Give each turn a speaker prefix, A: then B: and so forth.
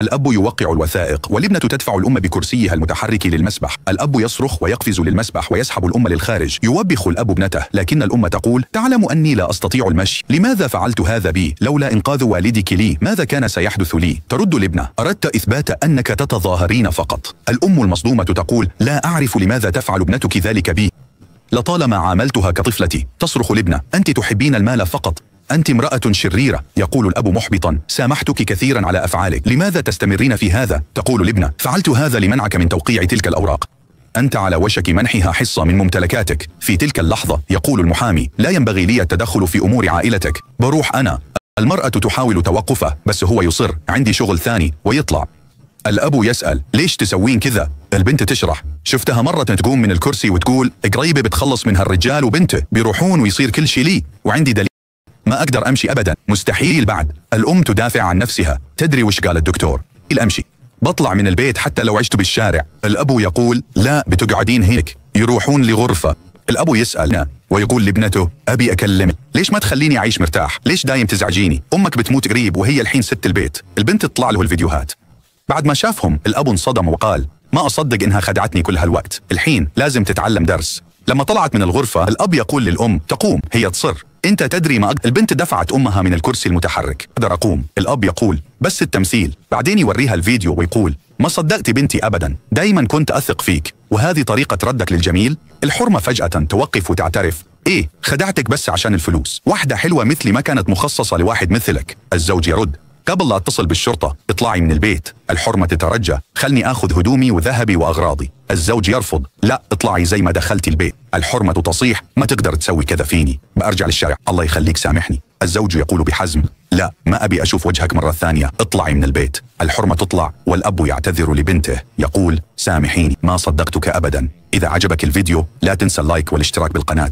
A: الأب يوقع الوثائق والابنة تدفع الأم بكرسيها المتحرك للمسبح. الأب يصرخ ويقفز للمسبح ويسحب الأم للخارج. يوبخ الأب ابنته لكن الأم تقول: تعلم أني لا أستطيع المشي، لماذا فعلت هذا بي؟ لولا إنقاذ والدك لي ماذا كان سيحدث لي؟ ترد الابنة: أردت إثبات أنك تتظاهرين فقط. الأم المصدومة تقول: لا أعرف لماذا تفعل ابنتك ذلك بي، لطالما عاملتها كطفلتي. تصرخ الابنة: أنت تحبين المال فقط، أنت امرأة شريرة. يقول الأب محبطا: سامحتك كثيرا على أفعالك، لماذا تستمرين في هذا؟ تقول الابنة: فعلت هذا لمنعك من توقيع تلك الأوراق، أنت على وشك منحها حصة من ممتلكاتك. في تلك اللحظة يقول المحامي: لا ينبغي لي التدخل في أمور عائلتك، بروح أنا. المرأة تحاول توقفه بس هو يصر: عندي شغل ثاني، ويطلع. الأب يسأل: ليش تسوين كذا؟ البنت تشرح: شفتها مرة تقوم من الكرسي وتقول: قريبة بتخلص من هالرجال وبنته بيروحون ويصير كل شي لي، وعندي دليل ما أقدر أمشي أبدا، مستحيل بعد. الأم تدافع عن نفسها: تدري وش قال الدكتور؟ أمشي، بطلع من البيت حتى لو عشت بالشارع. الأب يقول: لا، بتقعدين هيك. يروحون لغرفة. الأب يسأل ويقول لابنته: أبي أكلمك، ليش ما تخليني أعيش مرتاح؟ ليش دايم تزعجيني؟ أمك بتموت قريب وهي الحين ست البيت. البنت تطلع له الفيديوهات. بعد ما شافهم الأب انصدم وقال: ما أصدق إنها خدعتني كل هالوقت، الحين لازم تتعلم درس. لما طلعت من الغرفة الأب يقول للأم: تقوم. هي تصر: أنت تدري ما البنت دفعت أمها من الكرسي المتحرك. أقدر أقوم. الأب يقول: بس التمثيل. بعدين يوريها الفيديو ويقول: ما صدقت بنتي أبدا، دايما كنت أثق فيك، وهذه طريقة ردك للجميل؟ الحرمة فجأة توقف وتعترف: إيه، خدعتك بس عشان الفلوس، واحدة حلوة مثلي ما كانت مخصصة لواحد مثلك. الزوج يرد: قبل لا أتصل بالشرطة اطلعي من البيت. الحرمة تترجى: خلني آخذ هدومي وذهبي وأغراضي. الزوج يرفض: لا، اطلعي زي ما دخلتي البيت. الحرمة تصيح: ما تقدر تسوي كذا فيني، بأرجع للشارع، الله يخليك سامحني. الزوج يقول بحزم: لا، ما أبي أشوف وجهك مرة ثانية، اطلعي من البيت. الحرمة تطلع والأب يعتذر لبنته يقول: سامحيني، ما صدقتك أبدا. إذا عجبك الفيديو لا تنسى اللايك والاشتراك بالقناة.